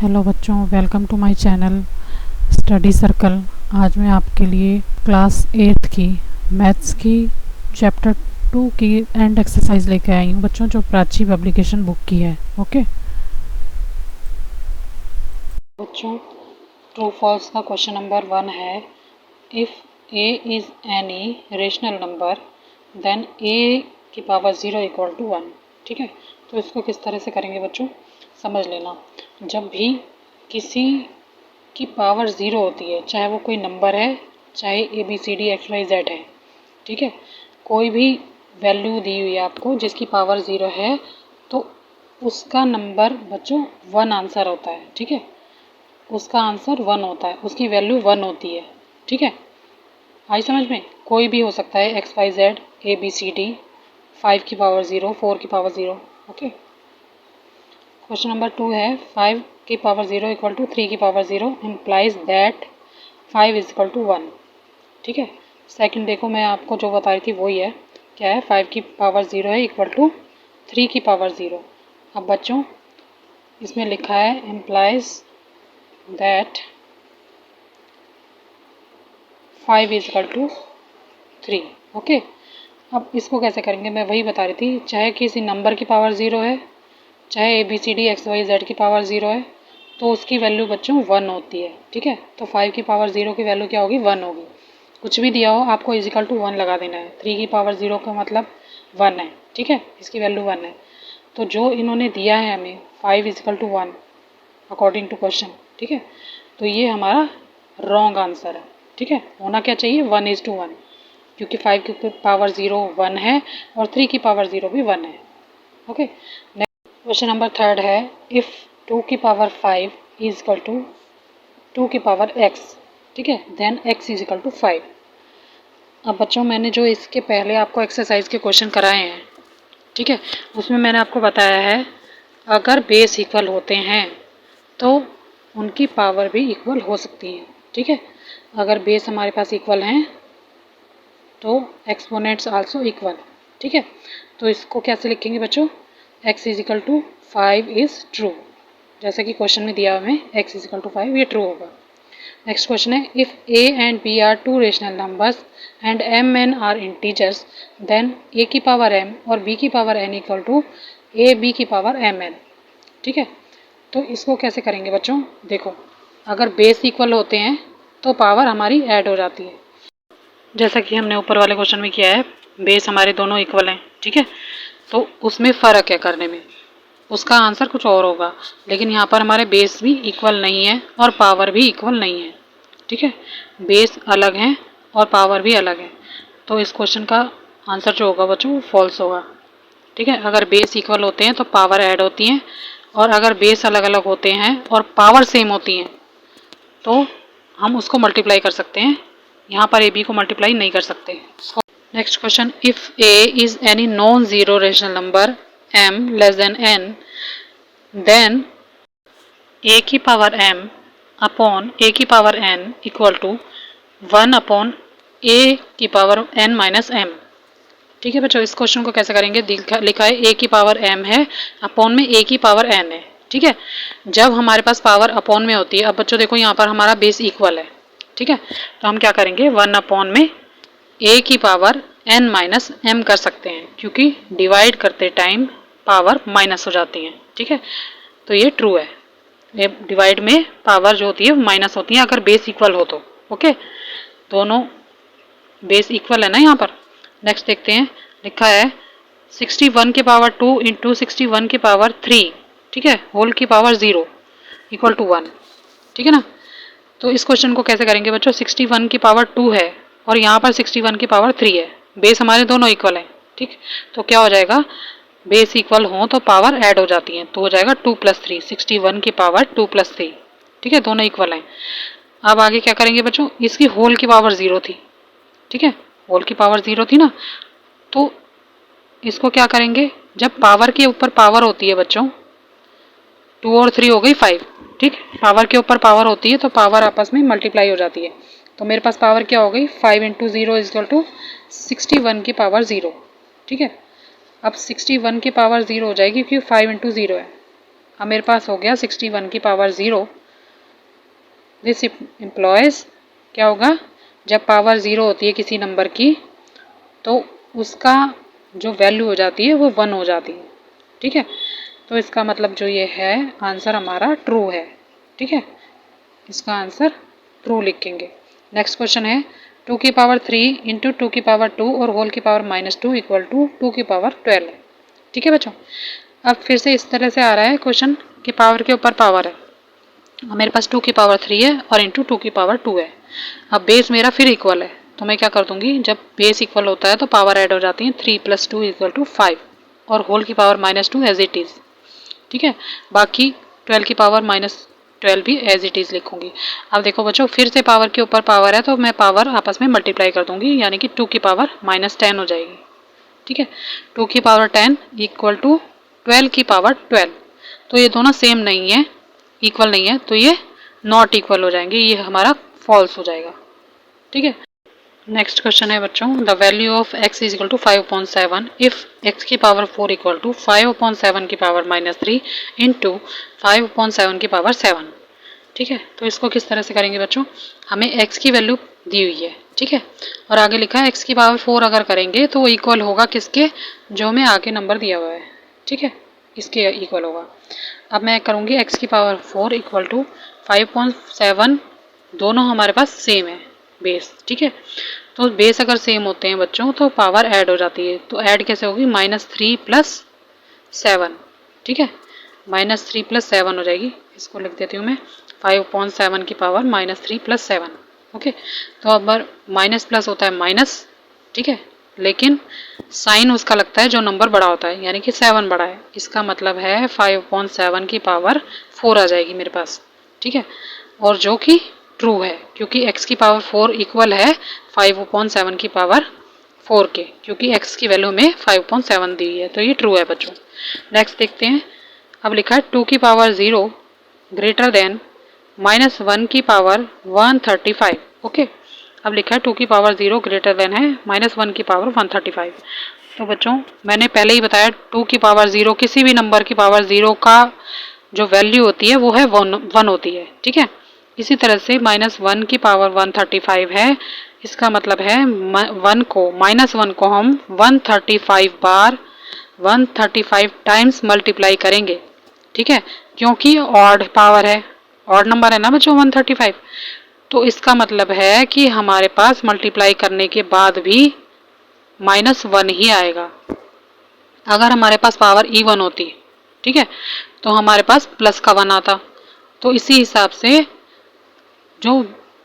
Hello बच्चों, welcome to my channel study circle. आज मैं आपके लिए क्लास 8 की मैथ्स की चैप्टर 2 की एंड एक्सरसाइज लेके आई हूँ बच्चों, जो प्राची पब्लिकेशन बुक की है। ओके बच्चों, ट्रू फॉल्स का क्वेश्चन नंबर 1 है, if a is any rational number then a की पावर 0 इक्वल टू 1। ठीक है, तो इसको किस तरह से करेंगे बच्चों, समझ लेना। जब भी किसी की पावर ज़ीरो होती है, चाहे वो कोई नंबर है, चाहे ABCD XYZ है, ठीक है, कोई भी वैल्यू दी हुई है आपको जिसकी पावर ज़ीरो है, तो उसका नंबर बच्चों 1 आंसर होता है। ठीक है, उसका आंसर 1 होता है, उसकी वैल्यू 1 होती है। ठीक है, आई समझ में। कोई भी हो सकता है, XYZ ABCD, 5 की पावर 0, 4 की पावर 0। ओके, क्वेश्चन नंबर 2 है, 5 की पावर 0 इक्वल टू 3 की power 0 implies that 5 is equal to 1। ठीक है, सेकंड देखो, मैं आपको जो बता रही थी वही है। क्या है, 5 की पावर 0 है इक्वल टू 3 की पावर 0। अब बच्चों इसमें लिखा है implies that 5 is equal to 3। Okay, अब इसको कैसे करेंगे, मैं वही बता रही थी। चाहे किसी नंबर की पावर 0 है, चाहे ABCD XYZ की पावर 0 है, तो उसकी वैल्यू बच्चों 1 होती है। ठीक है, तो 5 की पावर 0 की वैल्यू क्या होगी, 1 होगी। कुछ भी दिया हो आपको इजिकल टू 1 लगा देना है। 3 की पावर 0 का मतलब 1 है। ठीक है, इसकी वैल्यू 1 है। तो जो इन्होंने दिया है हमें 5 is equal to 1 according to question, ठीक है, तो ये हमारा रॉन्ग आंसर है। ठीक है, होना क्या चाहिए, 1:1, क्योंकि 5 की पावर 0 1 है और 3 की पावर 0 भी 1 है। ओके, क्वेश्चन नंबर 3 है, इफ़ 2 की पावर 5 इज इक्वल टू 2 की पावर x, ठीक है, then x is equal to 5। अब बच्चों मैंने जो इसके पहले आपको एक्सरसाइज के क्वेश्चन कराए हैं, ठीक है, उसमें मैंने आपको बताया है अगर बेस इक्वल होते हैं तो उनकी पावर भी इक्वल हो सकती है। ठीक है, अगर बेस हमारे पास इक्वल हैं तो एक्सपोनेंट्स आल्सो इक्वल। ठीक है, तो इसको कैसे लिखेंगे बच्चों, x is equal to 5 is true, जैसा कि क्वेश्चन में दिया हमें x इज इक्वल टू 5, ये ट्रू होगा। नेक्स्ट क्वेश्चन है, if a and b are two rational numbers and m n are integers then a की पावर m और b की power n equal to a b की power m n। ठीक है, तो इसको कैसे करेंगे बच्चों, देखो, अगर बेस इक्वल होते हैं तो पावर हमारी ऐड हो जाती है, जैसा कि हमने ऊपर वाले क्वेश्चन में किया है। बेस हमारे दोनों इक्वल हैं, ठीक है, तो उसमें फ़र्क है करने में, उसका आंसर कुछ और होगा। लेकिन यहाँ पर हमारे बेस भी इक्वल नहीं है और पावर भी इक्वल नहीं है। ठीक है, बेस अलग है और पावर भी अलग है, तो इस क्वेश्चन का आंसर जो होगा बच्चों वो फॉल्स होगा। ठीक है, अगर बेस इक्वल होते हैं तो पावर ऐड होती हैं, और अगर बेस अलग अलग होते हैं और पावर सेम होती हैं तो हम उसको मल्टीप्लाई कर सकते हैं। यहाँ पर AB को मल्टीप्लाई नहीं कर सकते। Next question, if A is any non zero rational number m less than n then a की पावर m अपॉन a की power n equal to 1 upon a की पावर n माइनस m। ठीक है बच्चों, इस क्वेश्चन को कैसे करेंगे, लिखा है a की पावर m है, अपॉन में a की पावर n है। ठीक है, जब हमारे पास पावर अपॉन में होती है, अब बच्चों देखो यहाँ पर हमारा बेस इक्वल है। ठीक है, तो हम क्या करेंगे, 1 अपॉन में a की पावर n माइनस m कर सकते हैं, क्योंकि डिवाइड करते टाइम पावर माइनस हो जाती है। ठीक है, तो ये ट्रू है, ये डिवाइड में पावर जो होती है माइनस होती है अगर बेस इक्वल हो तो। ओके, दोनों बेस इक्वल है ना यहाँ पर। नेक्स्ट देखते हैं, लिखा है 61 की पावर 2 इंटू 61 की पावर 3, ठीक है, होल की पावर 0 इक्वल टू 1। ठीक है ना, तो इस क्वेश्चन को कैसे करेंगे बच्चों, 61 की पावर 2 है और यहाँ पर 61 की पावर 3 है, बेस हमारे दोनों इक्वल हैं। ठीक, तो क्या हो जाएगा, बेस इक्वल हो तो पावर ऐड हो जाती है, तो हो जाएगा 2 + 3, 61 की पावर 2 + 3। ठीक है, दोनों इक्वल हैं। अब आगे क्या करेंगे बच्चों, इसकी होल की पावर 0 थी। ठीक है, होल की पावर 0 थी ना, तो इसको क्या करेंगे, जब पावर के ऊपर पावर होती है बच्चों, 2 और 3 हो गई 5। ठीक, पावर के ऊपर पावर होती है तो पावर आपस में मल्टीप्लाई हो जाती है, तो मेरे पास पावर क्या हो गई, 5 × 0 = 61 की पावर 0। ठीक है, अब 61 की पावर 0 हो जाएगी क्योंकि 5 × 0 है। अब मेरे पास हो गया 61 की पावर 0। दिस इम्प्लॉयज क्या होगा, जब पावर 0 होती है किसी नंबर की तो उसका जो वैल्यू हो जाती है वो 1 हो जाती है। ठीक है, तो इसका मतलब जो ये है आंसर हमारा ट्रू है। ठीक है, इसका आंसर ट्रू लिखेंगे। नेक्स्ट क्वेश्चन है 2 की पावर 3 इंटू 2 की पावर 2 और होल की पावर -2 इक्वल टू 2 की पावर 12 है। ठीक है बच्चों, अब फिर से इस तरह से आ रहा है क्वेश्चन कि पावर के ऊपर पावर है। मेरे पास 2 की पावर 3 है और इंटू 2 की पावर 2 है। अब बेस मेरा फिर इक्वल है, तो मैं क्या कर दूंगी, जब बेस इक्वल होता है तो पावर ऐड हो जाती है। 3 + 2 = 5 और होल की पावर -2 एज इट इज़। ठीक है, बाकी 12 की पावर -12 भी एज इट इज़ लिखूंगी। अब देखो बच्चों, फिर से पावर के ऊपर पावर है तो मैं पावर आपस में मल्टीप्लाई कर दूंगी, यानी कि 2 की पावर -10 हो जाएगी। ठीक है, 2 की पावर 10 इक्वल टू 12 की पावर 12। तो ये दोनों सेम नहीं है, इक्वल नहीं है, तो ये नॉट इक्वल हो जाएंगे, ये हमारा फॉल्स हो जाएगा। ठीक है, नेक्स्ट क्वेश्चन है बच्चों, the value of x is equal to 5/7 if x की पावर 4 इक्वल टू 5/7 की पावर -3 इंटू 5/7 की पावर 7। ठीक है, तो इसको किस तरह से करेंगे बच्चों, हमें x की वैल्यू दी हुई है। ठीक है, और आगे लिखा है x की पावर 4 अगर करेंगे तो वो इक्वल होगा किसके, जो हमें आगे नंबर दिया हुआ है। ठीक है, इसके इक्वल होगा। अब मैं करूँगी x की पावर 4 इक्वल टू 5/7, दोनों हमारे पास सेम है बेस। ठीक है, तो बेस अगर सेम होते हैं बच्चों तो पावर ऐड हो जाती है, तो ऐड कैसे होगी, -3 + 7। ठीक है, -3 + 7 हो जाएगी, इसको लिख देती हूँ मैं 5/7 की पावर -3 + 7। ओके, तो अब माइनस प्लस होता है माइनस। ठीक है, लेकिन साइन उसका लगता है जो नंबर बड़ा होता है, यानी कि 7 बड़ा है, इसका मतलब है 5/7 की पावर 4 आ जाएगी मेरे पास। ठीक है, और जो कि ट्रू है क्योंकि x की पावर 4 इक्वल है 5/7 की पावर 4 के, क्योंकि x की वैल्यू में 5/7 दी है, तो ये ट्रू है बच्चों। नेक्स्ट देखते हैं, अब लिखा है 2 की पावर 0 ग्रेटर देन -1 की पावर 135। ओके, अब लिखा है 2 की पावर 0 ग्रेटर देन है -1 की पावर 135। तो बच्चों मैंने पहले ही बताया 2 की पावर 0 किसी भी नंबर की पावर 0 का जो वैल्यू होती है वो है 1 होती है। ठीक है, इसी तरह से -1 की पावर 135 है, इसका मतलब है -1 को हम 135 बार 135 टाइम्स मल्टीप्लाई करेंगे। ठीक है, क्योंकि ऑड पावर है, ऑड नंबर है ना बच्चों 135, तो इसका मतलब है कि हमारे पास मल्टीप्लाई करने के बाद भी -1 ही आएगा। अगर हमारे पास पावर इवन होती, ठीक है, तो हमारे पास प्लस का 1 आता। तो इसी हिसाब से जो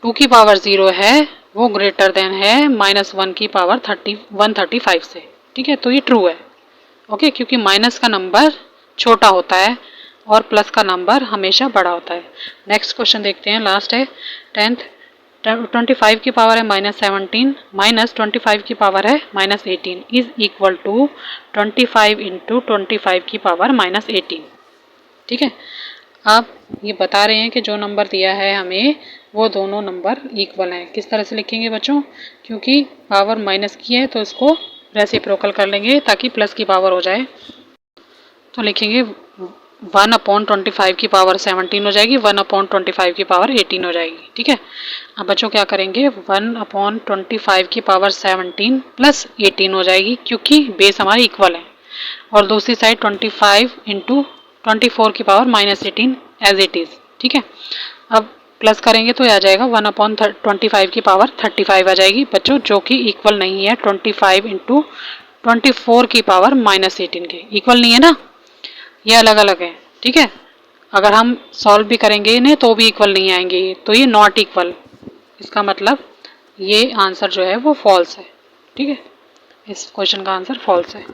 2 की पावर 0 है वो ग्रेटर देन है -1 की पावर 135 से। ठीक है, तो ये ट्रू है। ओके, क्योंकि माइनस का नंबर छोटा होता है और प्लस का नंबर हमेशा बड़ा होता है। नेक्स्ट क्वेश्चन देखते हैं, लास्ट है 10th। 25 की पावर है -17 माइनस 25 की पावर है -18 इज इक्वल टू 25 इंटू 25 की पावर -18। ठीक है, आप ये बता रहे हैं कि जो नंबर दिया है हमें वो दोनों नंबर इक्वल हैं। किस तरह से लिखेंगे बच्चों, क्योंकि पावर माइनस की है तो इसको रेसिप्रोकल कर लेंगे ताकि प्लस की पावर हो जाए। तो लिखेंगे 1/25 की पावर 17 हो जाएगी, 1/25 की पावर 18 हो जाएगी। ठीक है, अब बच्चों क्या करेंगे, 1/25 की पावर 17 + 18 हो जाएगी क्योंकि बेस हमारे इक्वल है, और दूसरी साइड 25 इंटू 24 की पावर -18 एज इट इज़। ठीक है, अब प्लस करेंगे तो आ जाएगा 1/25 की पावर 35 आ जाएगी बच्चों, जो कि इक्वल नहीं है 25 इंटू 24 की पावर -18 के, इक्वल नहीं है ना, ये अलग अलग है। ठीक है, अगर हम सॉल्व भी करेंगे इन्हें तो भी इक्वल नहीं आएंगे, तो ये नॉट इक्वल, इसका मतलब ये आंसर जो है वो फॉल्स है। ठीक है, इस क्वेश्चन का आंसर फॉल्स है।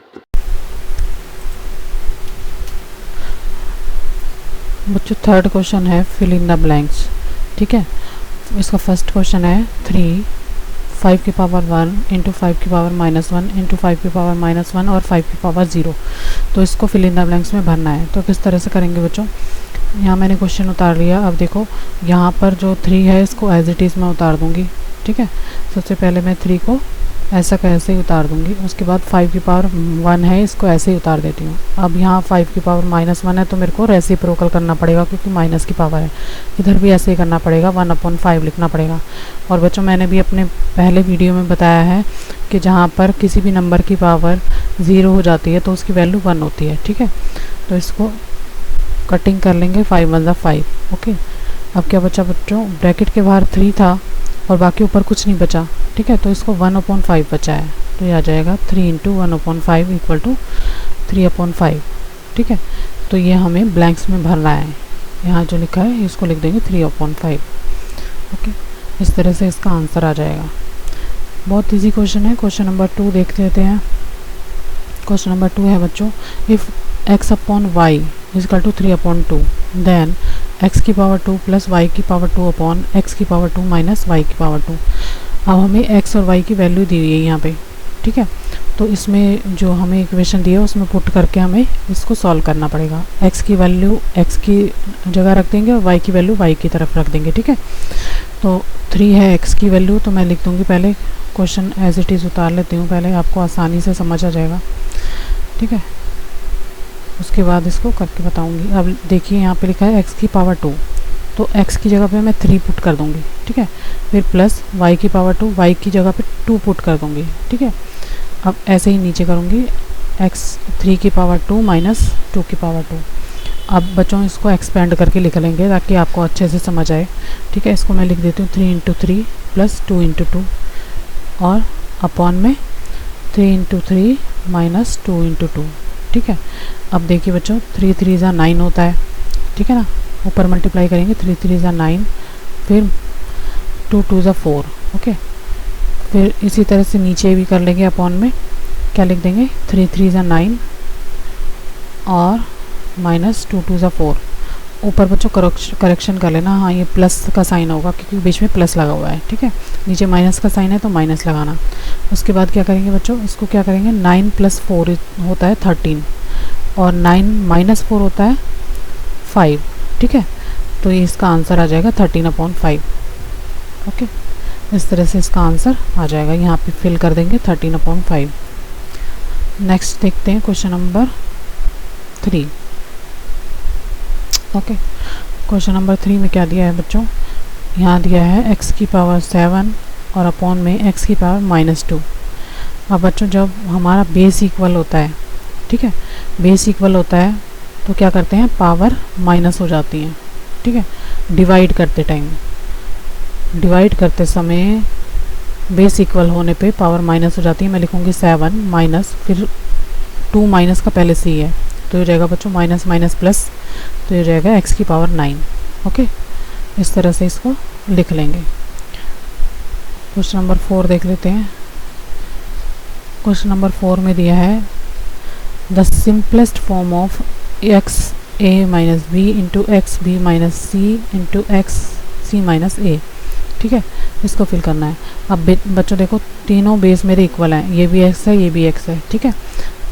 बच्चों थर्ड क्वेश्चन है फिल इन द ब्लैंक्स। ठीक है, इसका फर्स्ट क्वेश्चन है 3 5 की पावर 1 इंटू 5 की पावर -1 इंटू 5 की पावर -1 और 5 की पावर 0। तो इसको फिल इन द ब्लैंक्स में भरना है। तो किस तरह से करेंगे बच्चों, यहाँ मैंने क्वेश्चन उतार लिया। अब देखो यहाँ पर जो 3 है इसको एज इट इज़ मैं उतार दूँगी। ठीक है, सबसे पहले मैं 3 को ऐसा कैसे ही उतार दूंगी। उसके बाद 5 की पावर 1 है, इसको ऐसे ही उतार देती हूँ। अब यहाँ 5 की पावर -1 है तो मेरे को रेसिप्रोकल करना पड़ेगा क्योंकि माइनस की पावर है। इधर भी ऐसे ही करना पड़ेगा, 1/5 लिखना पड़ेगा। और बच्चों मैंने भी अपने पहले वीडियो में बताया है कि जहाँ पर किसी भी नंबर की पावर 0 हो जाती है तो उसकी वैल्यू 1 होती है। ठीक है, तो इसको कटिंग कर लेंगे, 5 1 5। ओके, अब क्या बचा बच्चों, ब्रैकेट के बाहर 3 था और बाकी ऊपर कुछ नहीं बचा। ठीक है, तो इसको 1/5 बचा है, तो ये आ जाएगा 3 × 1/5 इक्वल टू 3/5। ठीक है, तो ये हमें ब्लैंक्स में भरना है। यहाँ जो लिखा है इसको लिख देंगे 3/5। ओके, इस तरह से इसका आंसर आ जाएगा। बहुत इजी क्वेश्चन है। क्वेश्चन नंबर 2 देख लेते हैं। क्वेश्चन नंबर 2 है बच्चों, if x/y equal to 3/2 then x की पावर 2 प्लस y की पावर 2 अपॉन x की पावर 2 माइनस y की पावर 2। अब हमें x और y की वैल्यू दी हुई है यहाँ पे। ठीक है, तो इसमें जो हमें इक्वेशन दी है उसमें पुट करके हमें इसको सॉल्व करना पड़ेगा। x की वैल्यू x की जगह रख देंगे और y की वैल्यू y की तरफ रख देंगे। ठीक है, तो 3 है x की वैल्यू, तो मैं लिख दूँगी। पहले क्वेश्चन एज इट इज़ उतार लेती हूँ, पहले आपको आसानी से समझ आ जाएगा। ठीक है, उसके बाद इसको करके बताऊंगी। अब देखिए यहाँ पे लिखा है x की पावर 2, तो x की जगह पे मैं 3 पुट कर दूंगी। ठीक है, फिर प्लस y की पावर 2, y की जगह पे 2 पुट कर दूंगी। ठीक है, अब ऐसे ही नीचे करूँगी, x 3 की पावर 2 माइनस 2 की पावर 2। अब बच्चों इसको एक्सपेंड करके लिख लेंगे ताकि आपको अच्छे से समझ आए। ठीक है, इसको मैं लिख देती हूँ 3 × 3 प्लस 2 × 2 और अपॉन में 3 × 3 माइनस 2 × 2। ठीक है, अब देखिए बच्चों 3 3 ज़ा 9 होता है। ठीक है ना, ऊपर मल्टीप्लाई करेंगे, 3 3 ज़ा 9, फिर 2 2 ज़ा 4। ओके, फिर इसी तरह से नीचे भी कर लेंगे, अपॉन में क्या लिख देंगे, 3 3 ज़ा 9 और माइनस 2 2 ज़ा 4। ऊपर बच्चों करेक्शन कर लेना, हाँ ये प्लस का साइन होगा क्योंकि बीच में प्लस लगा हुआ है। ठीक है, नीचे माइनस का साइन है तो माइनस लगाना। उसके बाद क्या करेंगे बच्चों, इसको क्या करेंगे, 9 + 4 होता है 13 और 9 - 4 होता है 5। ठीक है, तो ये इसका आंसर आ जाएगा 13/5। ओके, इस तरह से इसका आंसर आ जाएगा। यहाँ पे फिल कर देंगे 13/5। नेक्स्ट देखते हैं question number 3। Okay, question number 3 में क्या दिया है बच्चों, यहाँ दिया है x की पावर 7 और अपॉन में x की पावर -2। अब बच्चों जब हमारा बेस इक्वल होता है, ठीक है, बेस इक्वल होता है तो क्या करते हैं, पावर माइनस हो जाती हैं। ठीक है, डिवाइड करते समय बेस इक्वल होने पे पावर माइनस हो जाती है। मैं लिखूँगी 7 माइनस, फिर 2 माइनस का पहले से ही है तो ये रहेगा बच्चों माइनस माइनस प्लस, तो ये रहेगा x की पावर 9। ओके, इस तरह से इसको लिख लेंगे। क्वेश्चन नंबर 4 देख लेते हैं। क्वेश्चन नंबर 4 में दिया है the simplest form of x a - b into x b - c into x c - a। ठीक है, इसको फिल करना है। अब बच्चों देखो तीनों बेस मेरे इक्वल हैं, ये भी x है ये भी x है। ठीक है,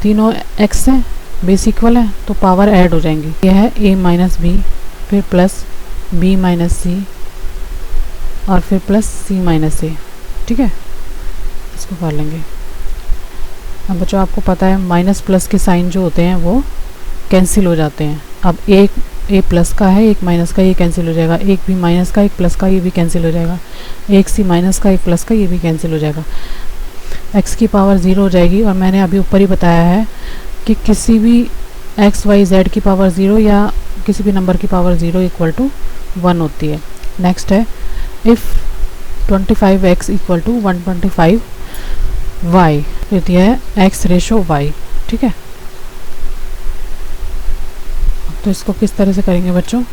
तीनों x है, बेस इक्वल है तो पावर ऐड हो जाएंगी। यह है a - b, फिर प्लस b - c और फिर प्लस c - a। ठीक है, इसको कर लेंगे। अब बच्चों आपको पता है माइनस प्लस के साइन जो होते हैं वो कैंसिल हो जाते हैं। अब एक a प्लस का है एक माइनस का, ये कैंसिल हो जाएगा। एक b माइनस का एक प्लस का, ये भी कैंसिल हो जाएगा। एक c माइनस का एक प्लस का, ये भी कैंसिल हो जाएगा। x की पावर 0 हो जाएगी। और मैंने अभी ऊपर ही बताया है कि किसी भी x y z की पावर 0 या किसी भी नंबर की पावर 0 इक्वल टू 1 होती है। नेक्स्ट है if 25x equal to 125y, फिर दिया है x/y। ठीक है, तो इसको किस तरह से करेंगे बच्चों,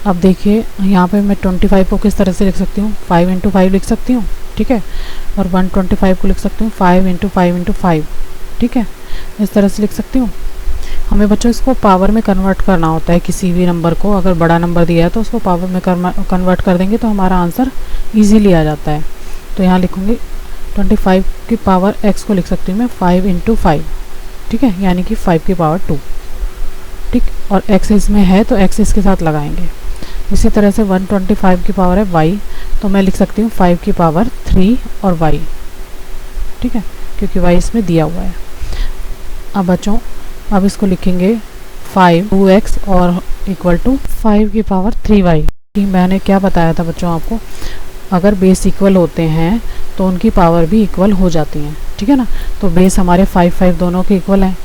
अब देखिए यहाँ पे मैं 25 को किस तरह से लिख सकती हूँ, 5 × 5 लिख सकती हूँ। ठीक है, और 125 को लिख सकती हूँ 5 × 5 × 5। ठीक है, इस तरह से लिख सकती हूँ। हमें बच्चों इसको पावर में कन्वर्ट करना होता है। किसी भी नंबर को अगर बड़ा नंबर दिया है तो उसको पावर में कन्वर्ट कर देंगे तो हमारा आंसर इजीली आ जाता है। तो यहाँ लिखूँगी 25 की पावर x को लिख सकती हूँ मैं 5 × 5। ठीक है, यानी कि 5 की पावर 2। ठीक, और x इसमें है तो x इसके साथ लगाएंगे। इसी तरह से 125 की पावर है y, तो मैं लिख सकती हूँ 5 की पावर 3 और y। ठीक है, क्योंकि y इसमें दिया हुआ है। अब बच्चों अब इसको लिखेंगे 5 2x और इक्वल टू 5 की पावर 3y। कि मैंने क्या बताया था बच्चों आपको, अगर बेस इक्वल होते हैं तो उनकी पावर भी इक्वल हो जाती हैं, ठीक है ना। तो बेस हमारे 5 5 दोनों के इक्वल हैं,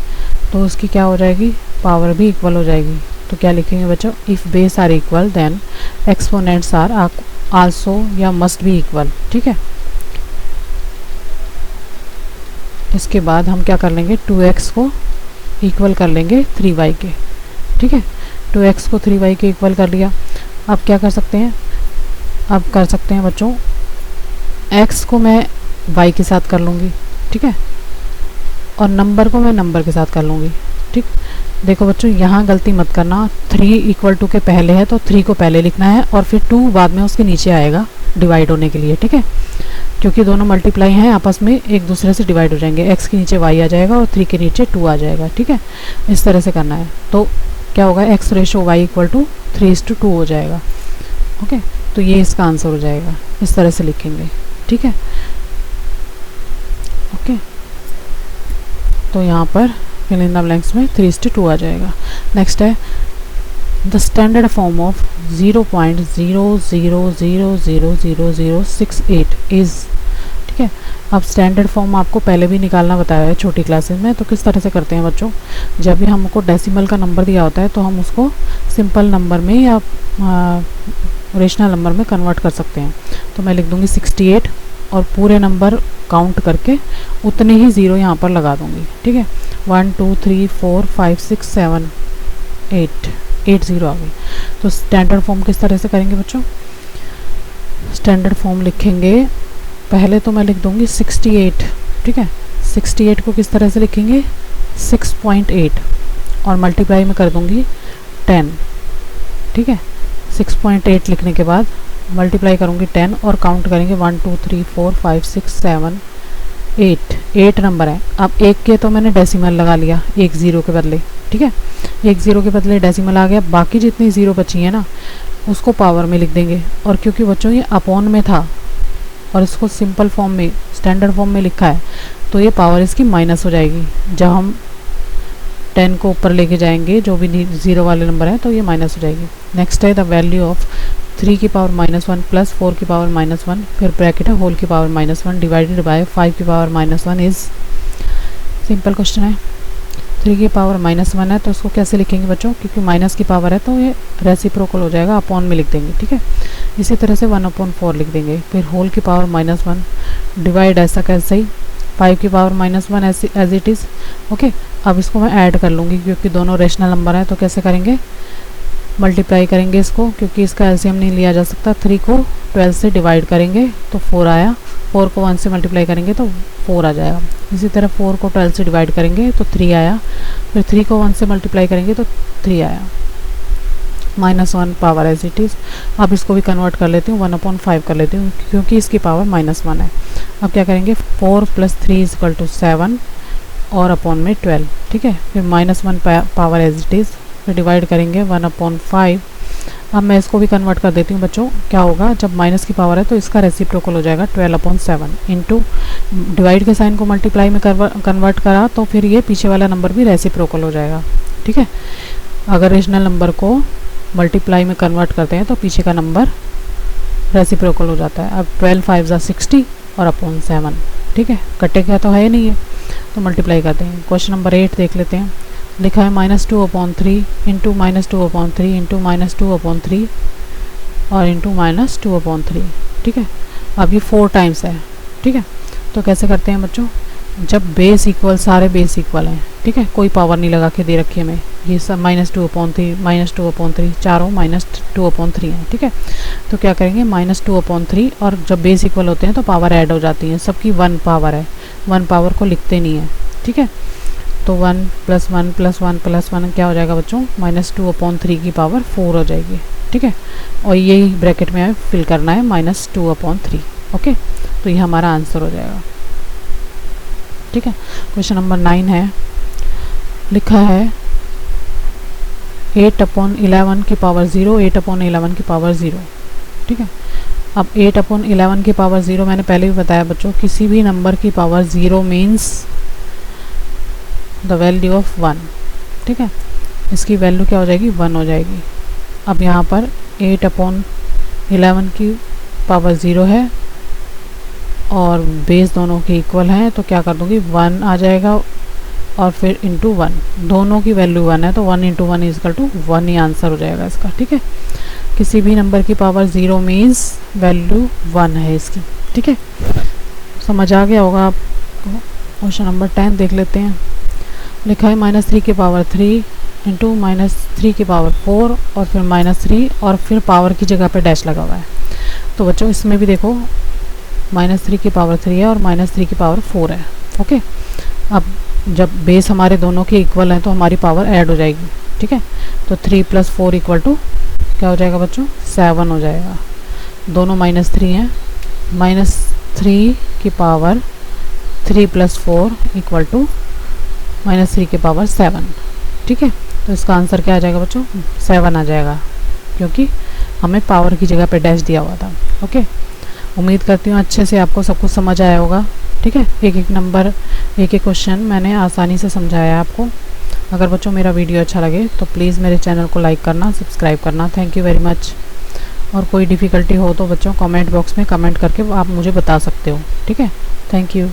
तो उसकी क्या हो जाएगी, पावर भी इक्वल हो जाएगी। तो क्या लिखेंगे बच्चों, if base are equal then exponents are also या मस्ट बी इक्वल, ठीक है। इसके बाद हम क्या कर लेंगे, 2x को इक्वल कर लेंगे 3y के, ठीक है। 2x को 3y के इक्वल कर लिया। अब क्या कर सकते हैं, अब कर सकते हैं बच्चों x को मैं y के साथ कर लूँगी, ठीक है, और नंबर को मैं नंबर के साथ कर लूँगी, ठीक। देखो बच्चों यहाँ गलती मत करना, 3 इक्वल टू के पहले है तो 3 को पहले लिखना है और फिर 2 बाद में उसके नीचे आएगा डिवाइड होने के लिए, ठीक है। क्योंकि दोनों मल्टीप्लाई हैं आपस में एक दूसरे से डिवाइड हो जाएंगे, x के नीचे y आ जाएगा और 3 के नीचे 2 आ जाएगा, ठीक है। इस तरह से करना है। तो क्या होगा, x ratio y equal to 3:2 हो जाएगा, ओके। तो ये इसका आंसर हो जाएगा, इस तरह से लिखेंगे, ठीक है, ओके। तो यहाँ पर फिल इन द ब्लैंक्स में 3:2 आ जाएगा। नेक्स्ट है the standard form of 0.00000068 is, ठीक है। अब स्टैंडर्ड फॉर्म आपको पहले भी निकालना बताया है छोटी क्लासेस में। तो किस तरह से करते हैं बच्चों, जब भी हमको डेसिमल का नंबर दिया होता है तो हम उसको सिंपल नंबर में या रेशनल नंबर में कन्वर्ट कर सकते हैं। तो मैं लिख दूँगी 68 और पूरे नंबर काउंट करके उतने ही ज़ीरो यहाँ पर लगा दूँगी, ठीक है। 1 2 3 4 5 6 7 8 ज़ीरो आ गई। तो स्टैंडर्ड फॉर्म किस तरह से करेंगे बच्चों, स्टैंडर्ड फॉर्म लिखेंगे, पहले तो मैं लिख दूँगी 68, ठीक है। 68 को किस तरह से लिखेंगे, 6.8 और मल्टीप्लाई में कर दूँगी 10, ठीक है। 6.8 लिखने के बाद मल्टीप्लाई करूँगी 10 और काउंट करेंगे 1 2 3 4 5 6 7 8 नंबर है। अब एक के तो मैंने डेसिमल लगा लिया, एक ज़ीरो के बदले, ठीक है, एक ज़ीरो के बदले डेसिमल आ गया। बाकी जितनी ज़ीरो बची है ना उसको पावर में लिख देंगे। और क्योंकि बच्चों ये अपॉन में था और इसको सिंपल फॉर्म में स्टैंडर्ड फॉर्म में लिखा है तो ये पावर इसकी माइनस हो जाएगी। जब हम 10 को ऊपर लेके जाएंगे जो भी ज़ीरो वाले नंबर है तो ये माइनस हो जाएगी। नेक्स्ट है द वैल्यू ऑफ 3 की पावर -1 प्लस 4 की पावर -1 फिर ब्रैकेट है होल की पावर -1 डिवाइडेड बाय 5 की पावर -1 इज़, सिंपल क्वेश्चन है। 3 की पावर -1 है तो उसको कैसे लिखेंगे बच्चों, क्योंकि माइनस की पावर है तो ये रेसिप्रोकल हो जाएगा, अपॉन में लिख देंगे, ठीक है। इसी तरह से 1/4 लिख देंगे, फिर होल की पावर -1 डिवाइड ऐसा कैसे ही 5 की power -1 as it is, okay. अब इसको मैं ऐड कर लूँगी क्योंकि दोनों रेशनल नंबर हैं। तो कैसे करेंगे, मल्टीप्लाई करेंगे इसको, क्योंकि इसका एलसीएम नहीं लिया जा सकता। 3 को 12 से डिवाइड करेंगे तो 4 आया, 4 को 1 से मल्टीप्लाई करेंगे तो 4 आ जाएगा। इसी तरह 4 को 12 से डिवाइड करेंगे तो 3 आया, फिर 3 को 1 से मल्टीप्लाई करेंगे तो 3 आया, -1 पावर एज इट इज़। अब इसको भी कन्वर्ट कर लेती हूँ, 1/5 कर लेती हूँ क्योंकि इसकी पावर -1 है। अब क्या करेंगे, 4 + 3 = 7 और अपॉन में 12, ठीक है। फिर -1 पावर एज इट इज़, फिर डिवाइड करेंगे 1/5। अब मैं इसको भी कन्वर्ट कर देती हूँ बच्चों। क्या होगा, जब माइनस की पावर है तो इसका रेसिप्रोकल हो जाएगा 12/7 इंटू डिवाइड के साइन को मल्टीप्लाई में कन्वर्ट करा तो फिर ये पीछे वाला नंबर भी रेसिप्रोकल हो जाएगा, ठीक है। अगर रेशनल नंबर को मल्टीप्लाई में कन्वर्ट करते हैं तो पीछे का नंबर रेसिप्रोकल हो जाता है। अब 12 5 = 60 और अपॉन 7, ठीक है। कटेगा तो है नहीं है तो मल्टीप्लाई करते हैं। क्वेश्चन नंबर 8 देख लेते हैं। लिखा है -2/3 इंटू -2/3 इंटू -2/3 और इंटू -2/3, ठीक है। अब ये 4 टाइम्स है, ठीक है। तो कैसे करते हैं बच्चों, जब बेस इक्वल, सारे बेस इक्वल हैं, ठीक है, कोई पावर नहीं लगा के दे रखी है हमें, ये सब -2/3 -2/3 चारों -2/3 हैं, ठीक है। तो क्या करेंगे, -2/3 और जब बेस इक्वल होते हैं तो पावर ऐड हो जाती है, सबकी 1 पावर है, 1 पावर को लिखते नहीं है, ठीक है। तो 1 + 1 + 1 + 1 क्या हो जाएगा बच्चों, -2/3 की पावर 4 हो जाएगी, ठीक है। और यही ब्रैकेट में फिल करना है -2/3, ओके। तो ये हमारा आंसर हो जाएगा, ठीक है। क्वेश्चन नंबर 9 है। लिखा है 8/11 की पावर 0, 8/11 की पावर 0, ठीक है। अब 8/11 की पावर 0 मैंने पहले भी बताया बच्चों, किसी भी नंबर की power 0 means the value of 1, ठीक है। इसकी वैल्यू क्या हो जाएगी, 1 हो जाएगी। अब यहाँ पर 8/11 की पावर 0 है और बेस दोनों के इक्वल हैं, तो क्या कर दूँगी, 1 आ जाएगा और फिर इंटू 1, दोनों की वैल्यू 1 है तो 1 इंटू 1 इजकल टू 1 ही आंसर हो जाएगा इसका, ठीक है। किसी भी नंबर की पावर 0 मीन्स वैल्यू 1 है इसकी, ठीक है। समझ आ गया होगा आपको। क्वेश्चन नंबर 10 देख लेते हैं। लिखा है -3 की पावर 3 इंटू -3 की पावर 4 और फिर -3 और फिर पावर की जगह पे डैश लगा हुआ है। तो बच्चों इसमें भी देखो -3 की पावर 3 है और -3 की पावर 4 है, ओके। अब जब बेस हमारे दोनों के इक्वल हैं तो हमारी पावर ऐड हो जाएगी, ठीक है। तो 3 + 4 = क्या हो जाएगा बच्चों, 7 हो जाएगा। दोनों -3 हैं, -3 की पावर 3 + 4 = -3 की पावर 7, ठीक है। तो इसका आंसर क्या आ जाएगा बच्चों, 7 आ जाएगा, क्योंकि हमें पावर की जगह पे डैश दिया हुआ था, ओके। उम्मीद करती हूँ अच्छे से आपको सब कुछ समझ आया होगा, ठीक है। एक एक नंबर, एक एक क्वेश्चन मैंने आसानी से समझाया आपको। अगर बच्चों मेरा वीडियो अच्छा लगे तो प्लीज़ मेरे चैनल को लाइक करना, सब्सक्राइब करना। Thank you very much. और कोई डिफ़िकल्टी हो तो बच्चों कमेंट बॉक्स में कमेंट करके आप मुझे बता सकते हो, ठीक है। Thank you.